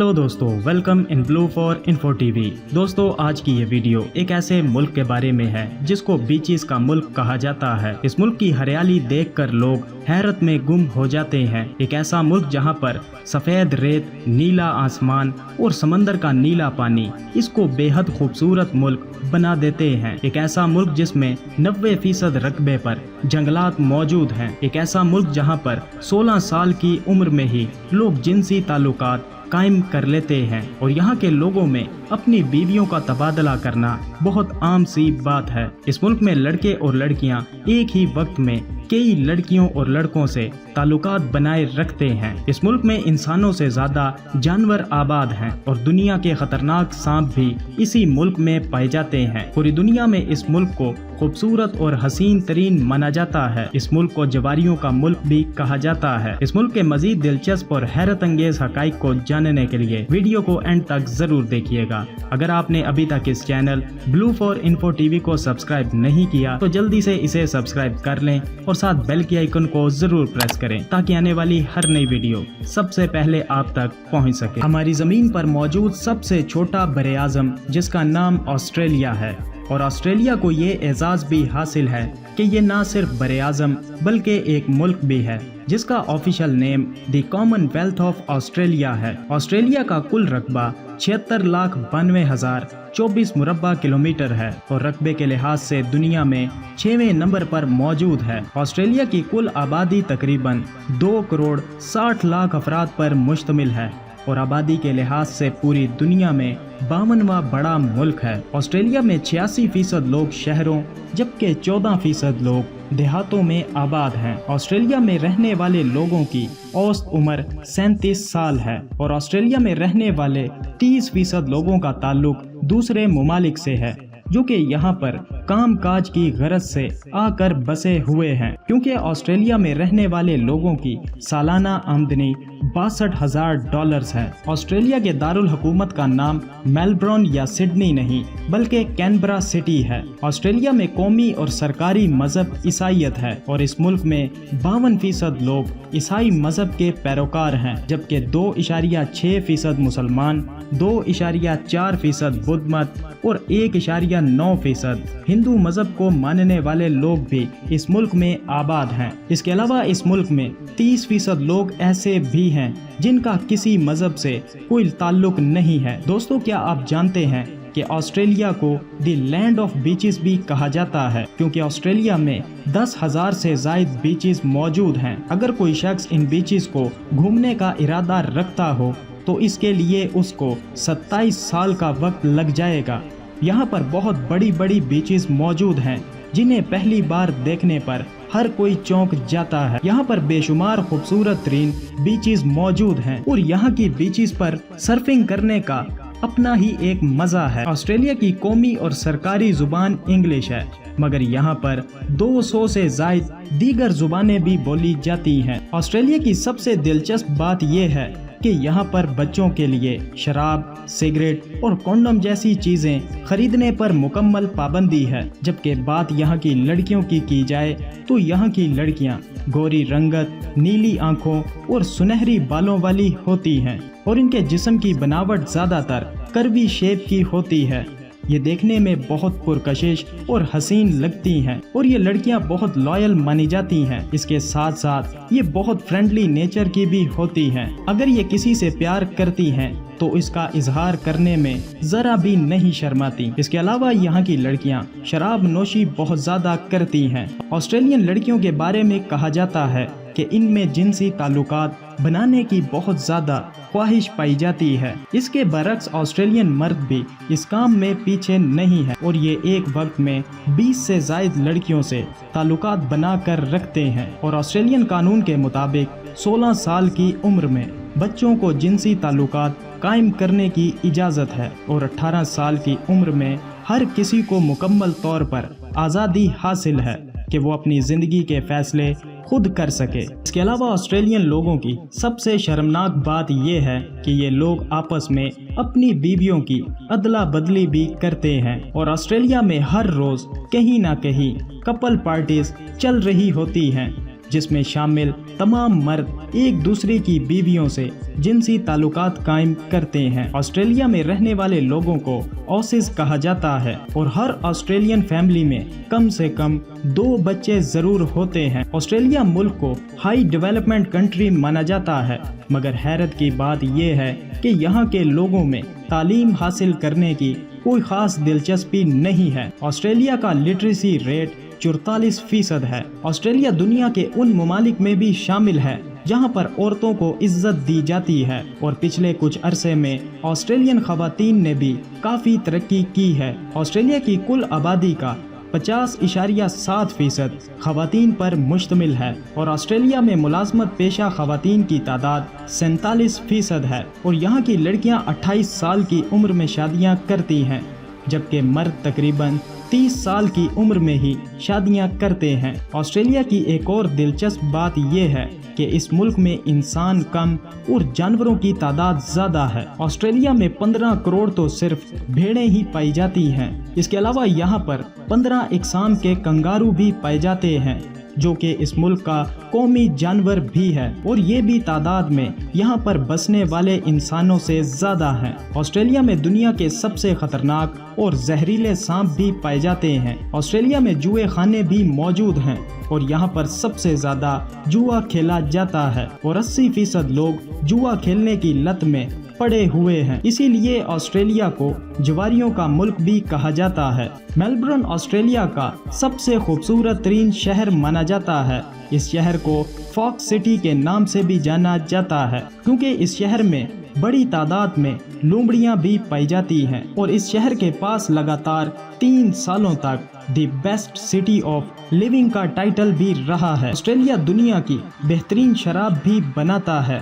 Hello दोस्तों, welcome in blue for info TV. दोस्तों, आज की ये वीडियो एक ऐसे मुल्क के बारे में है जिसको बीचेस का मुल्क कहा जाता है। इस मुल्क की हरियाली देखकर लोग हैरत में गुम हो जाते हैं। एक ऐसा मुल्क जहां पर सफेद रेत, नीला आसमान और समंदर का नीला पानी इसको बेहद खूबसूरत मुल्क बना देते हैं। एक ऐसा मुल्क जिसमें 90% रकबे पर जंगलात मौजूद हैं। एक ऐसा मुल्क जहां पर 16 साल की उम्र में ही लोग जिनसी ताल्लुकात कायम कर लेते हैं और यहाँ के लोगों में अपनी बीवियों का तबादला करना बहुत आम सी बात है। इस मुल्क में लड़के और लड़कियाँ एक ही वक्त में कई लड़कियों और लड़कों से ताल्लुकात बनाए रखते हैं। इस मुल्क में इंसानों से ज्यादा जानवर आबाद हैं और दुनिया के खतरनाक सांप भी इसी मुल्क में पाए जाते हैं। पूरी दुनिया में इस मुल्क को खूबसूरत और हसीन तरीन माना जाता है। इस मुल्क को जवारियों का मुल्क भी कहा जाता है। इस मुल्क के मजीद दिलचस्प और हैरत अंगेज हकाइक को जानने के लिए वीडियो को एंड तक जरूर देखिएगा। अगर आपने अभी तक इस channel blue for info TV को सब्सक्राइब नहीं किया तो जल्दी से इसे सब्सक्राइब कर लें और साथ बेल के आइकन को जरूर प्रेस करें ताकि आने वाली हर नई वीडियो सबसे पहले आप तक पहुंच सके। हमारी जमीन पर मौजूद सबसे छोटा बरे आज़म जिसका नाम ऑस्ट्रेलिया है और ऑस्ट्रेलिया को ये एजाज भी हासिल है कि ये ना सिर्फ बरे आज़म बल्कि एक मुल्क भी है जिसका official name the Commonwealth of Australia है। ऑस्ट्रेलिया का कुल रकबा 76,92,024 मुरब्बा किलोमीटर है और रकबे के लिहाज से दुनिया में 6वें नंबर पर मौजूद है। ऑस्ट्रेलिया की कुल आबादी तकरीबन 2,60,00,000 अफराद पर मुश्तमिल है और आबादी के लिहाज से पूरी दुनिया में 52वां बड़ा मुल्क है। ऑस्ट्रेलिया में 86% लोग शहरों जबकि 14% लोग देहातों में आबाद हैं। ऑस्ट्रेलिया में रहने वाले लोगों की औसत उम्र 37 साल है और ऑस्ट्रेलिया में रहने वाले 30% लोगों का ताल्लुक दूसरे ममालिक से है जो कि यहाँ पर काम काज की गरज से आकर बसे हुए हैं। क्योंकि ऑस्ट्रेलिया में रहने वाले लोगों की सालाना आमदनी $62,000 है। ऑस्ट्रेलिया के दारुल हुकूमत का नाम मेलबर्न या सिडनी नहीं बल्कि कैनबरा सिटी है। ऑस्ट्रेलिया में कौमी और सरकारी मजहब ईसाईयत है और इस मुल्क में 52% लोग ईसाई मजहब के पैरोकार हैं जबकि 2.6% मुसलमान, 2.4% बुद्ध मत और 1.9% हिंदू मजहब को मानने वाले लोग भी इस मुल्क में आबाद हैं। इसके अलावा इस मुल्क में 30% लोग ऐसे भी हैं जिनका किसी मजहब से कोई ताल्लुक नहीं है। दोस्तों, क्या आप जानते हैं कि ऑस्ट्रेलिया को द लैंड ऑफ बीचेस भी कहा जाता है क्योंकि ऑस्ट्रेलिया में 10,000 से जायद बीचेस मौजूद हैं। अगर कोई शख्स इन बीचेस को घूमने का इरादा रखता हो तो इसके लिए उसको 27 साल का वक्त लग जाएगा। यहाँ पर बहुत बड़ी बड़ी बीचेस मौजूद हैं जिन्हें पहली बार देखने पर हर कोई चौंक जाता है। यहाँ पर बेशुमार खूबसूरत तरीन बीचेस मौजूद हैं और यहाँ की बीचेस पर सर्फिंग करने का अपना ही एक मजा है। ऑस्ट्रेलिया की कौमी और सरकारी जुबान इंग्लिश है मगर यहाँ पर 200 से जायद दीगर जुबानें भी बोली जाती हैं। ऑस्ट्रेलिया की सबसे दिलचस्प बात यह है कि यहाँ पर बच्चों के लिए शराब, सिगरेट और कॉन्डम जैसी चीजें खरीदने पर मुकम्मल पाबंदी है। जबकि बात यहाँ की लड़कियों की जाए तो यहाँ की लड़कियाँ गोरी रंगत, नीली आंखों और सुनहरी बालों वाली होती हैं और इनके जिस्म की बनावट ज्यादातर कर्वी शेप की होती है। ये देखने में बहुत पुरकशिश और हसीन लगती हैं और ये लड़कियां बहुत लॉयल मानी जाती हैं। इसके साथ साथ ये बहुत फ्रेंडली नेचर की भी होती हैं। अगर ये किसी से प्यार करती हैं तो इसका इजहार करने में जरा भी नहीं शर्माती। इसके अलावा यहाँ की लड़कियाँ शराब नोशी बहुत ज्यादा करती हैं। ऑस्ट्रेलियन लड़कियों के बारे में कहा जाता है कि इनमें जिनसी ताल्लुकात बनाने की बहुत ज्यादा ख्वाहिश पाई जाती है। इसके बरक्स ऑस्ट्रेलियन मर्द भी इस काम में पीछे नहीं है और ये एक वक्त में 20 से जायद लड़कियों से ताल्लुकात बना कर रखते हैं और ऑस्ट्रेलियन कानून के मुताबिक 16 साल की उम्र में बच्चों को जिनसी ताल्लुकात कायम करने की इजाज़त है और 18 साल की उम्र में हर किसी को मुकम्मल तौर पर आज़ादी हासिल है कि वो अपनी ज़िंदगी के फैसले खुद कर सके। इसके अलावा ऑस्ट्रेलियन लोगों की सबसे शर्मनाक बात यह है कि ये लोग आपस में अपनी बीवियों की अदला बदली भी करते हैं और ऑस्ट्रेलिया में हर रोज़ कहीं ना कहीं कपल पार्टीज चल रही होती हैं جس میں شامل تمام مرد ایک دوسرے کی بیویوں سے جنسی تعلقات قائم کرتے ہیں۔ آسٹریلیا میں رہنے والے لوگوں کو اوسس کہا جاتا ہے اور ہر آسٹریلین فیملی میں کم سے کم 2 بچے ضرور ہوتے ہیں۔ آسٹریلیا ملک کو ہائی ڈیولپمنٹ کنٹری مانا جاتا ہے، مگر حیرت کی بات یہ ہے کہ یہاں کے لوگوں میں تعلیم حاصل کرنے کی کوئی خاص دلچسپی نہیں ہے۔ آسٹریلیا کا لٹریسی ریٹ 44% ہے۔ آسٹریلیا دنیا کے ان ممالک میں بھی شامل ہے جہاں پر عورتوں کو عزت دی جاتی ہے، اور پچھلے کچھ عرصے میں آسٹریلین خواتین نے بھی کافی ترقی کی ہے۔ آسٹریلیا کی کل آبادی کا 50.7% خواتین پر مشتمل ہے، اور آسٹریلیا میں ملازمت پیشہ خواتین کی تعداد 47% ہے، اور یہاں کی لڑکیاں 28 سال کی عمر میں شادیاں کرتی ہیں، جبکہ مرد تقریباً 30 سال کی عمر میں ہی شادیاں کرتے ہیں۔ آسٹریلیا کی ایک اور دلچسپ بات یہ ہے کہ اس ملک میں انسان کم اور جانوروں کی تعداد زیادہ ہے۔ آسٹریلیا میں 15 کروڑ تو صرف بھیڑیں ہی پائی جاتی ہیں۔ اس کے علاوہ یہاں پر 15 اقسام کے کنگارو بھی پائے جاتے ہیں، جو کہ اس ملک کا قومی جانور بھی ہے، اور یہ بھی تعداد میں یہاں پر بسنے والے انسانوں سے زیادہ ہیں۔ آسٹریلیا میں دنیا کے سب سے خطرناک اور زہریلے سانپ بھی پائے جاتے ہیں۔ آسٹریلیا میں جوئے خانے بھی موجود ہیں، اور یہاں پر سب سے زیادہ جوا کھیلا جاتا ہے، اور 80% لوگ جوا کھیلنے کی لت میں پڑے ہوئے ہیں۔ اسی لیے آسٹریلیا کو جواریوں کا ملک بھی کہا جاتا ہے۔ میلبرن آسٹریلیا کا سب سے خوبصورت ترین شہر مانا جاتا ہے۔ اس شہر کو فاکس سٹی کے نام سے بھی جانا جاتا ہے، کیونکہ اس شہر میں بڑی تعداد میں لومڑیاں بھی پائی جاتی ہیں، اور اس شہر کے پاس لگاتار 3 سالوں تک the best city of living کا ٹائٹل بھی رہا ہے۔ آسٹریلیا دنیا کی بہترین شراب بھی بناتا ہے،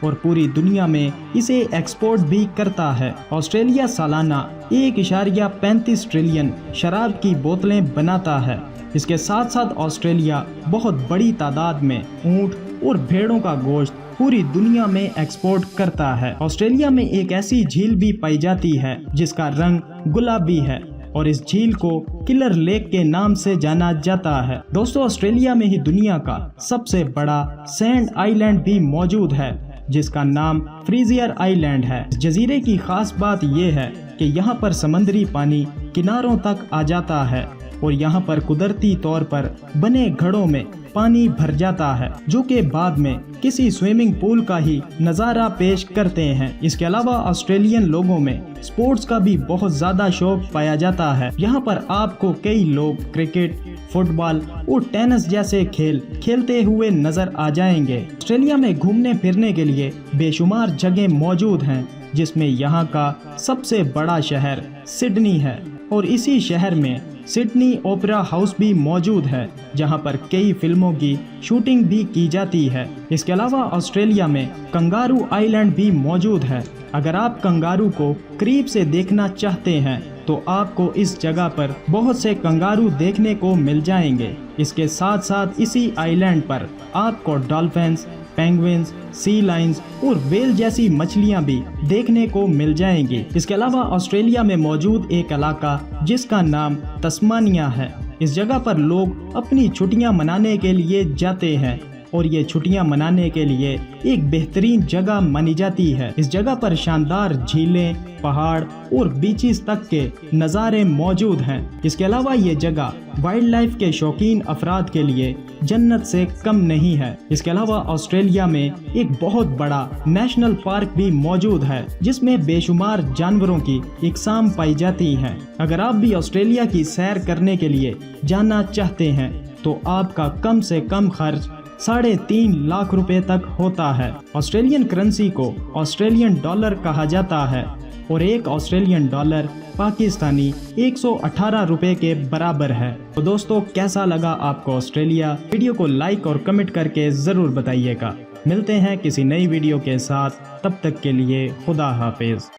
اور پوری دنیا میں اسے ایکسپورٹ بھی کرتا ہے۔ آسٹریلیا سالانہ 1.35 ٹریلین شراب کی بوتلیں بناتا ہے۔ اس کے ساتھ ساتھ آسٹریلیا بہت بڑی تعداد میں اونٹ اور بھیڑوں کا گوشت پوری دنیا میں ایکسپورٹ کرتا ہے۔ آسٹریلیا میں ایک ایسی جھیل بھی پائی جاتی ہے جس کا رنگ گلابی ہے، اور اس جھیل کو کلر لیک کے نام سے جانا جاتا ہے۔ دوستو، آسٹریلیا میں ہی دنیا کا سب سے بڑا سینڈ آئی لینڈ بھی موجود ہے، جس کا نام فریزر آئی لینڈ ہے۔ اس جزیرے کی خاص بات یہ ہے کہ یہاں پر سمندری پانی کناروں تک آ جاتا ہے، اور یہاں پر قدرتی طور پر بنے گھڑوں میں پانی بھر جاتا ہے، جو کہ بعد میں کسی سوئمنگ پول کا ہی نظارہ پیش کرتے ہیں۔ اس کے علاوہ آسٹریلین لوگوں میں سپورٹس کا بھی بہت زیادہ شوق پایا جاتا ہے۔ یہاں پر آپ کو کئی لوگ کرکٹ، فٹ بال اور ٹینس جیسے کھیل کھیلتے ہوئے نظر آ جائیں گے۔ آسٹریلیا میں گھومنے پھرنے کے لیے بے شمار جگہیں موجود ہیں، جس میں یہاں کا سب سے بڑا شہر سڈنی ہے، اور اسی شہر میں سڈنی اوپرا ہاؤس بھی موجود ہے، جہاں پر کئی فلموں کی شوٹنگ بھی کی جاتی ہے۔ اس کے علاوہ آسٹریلیا میں کنگارو آئی لینڈ بھی موجود ہے۔ اگر آپ کنگارو کو قریب سے دیکھنا چاہتے ہیں تو آپ کو اس جگہ پر بہت سے کنگارو دیکھنے کو مل جائیں گے۔ اس کے ساتھ ساتھ اسی آئی لینڈ پر آپ کو ڈالفنز، پینگوئنز، سی لائنز اور ویل جیسی مچھلیاں بھی دیکھنے کو مل جائیں گی۔ اس کے علاوہ آسٹریلیا میں موجود ایک علاقہ جس کا نام تسمانیہ ہے، اس جگہ پر لوگ اپنی چھٹیاں منانے کے لیے جاتے ہیں، اور یہ چھٹیاں منانے کے لیے ایک بہترین جگہ مانی جاتی ہے۔ اس جگہ پر شاندار جھیلیں، پہاڑ اور بیچز تک کے نظارے موجود ہیں۔ اس کے علاوہ یہ جگہ وائلڈ لائف کے شوقین افراد کے لیے جنت سے کم نہیں ہے۔ اس کے علاوہ آسٹریلیا میں ایک بہت بڑا نیشنل پارک بھی موجود ہے، جس میں بے شمار جانوروں کی اقسام پائی جاتی ہیں۔ اگر آپ بھی آسٹریلیا کی سیر کرنے کے لیے جانا چاہتے ہیں تو آپ کا کم سے کم خرچ 3.5 لاکھ روپے تک ہوتا ہے۔ آسٹریلین کرنسی کو آسٹریلین ڈالر کہا جاتا ہے، اور ایک آسٹریلین ڈالر پاکستانی 118 روپے کے برابر ہے۔ تو دوستو، کیسا لگا آپ کو آسٹریلیا؟ ویڈیو کو لائک اور کمنٹ کر کے ضرور بتائیے گا۔ ملتے ہیں کسی نئی ویڈیو کے ساتھ، تب تک کے لیے خدا حافظ۔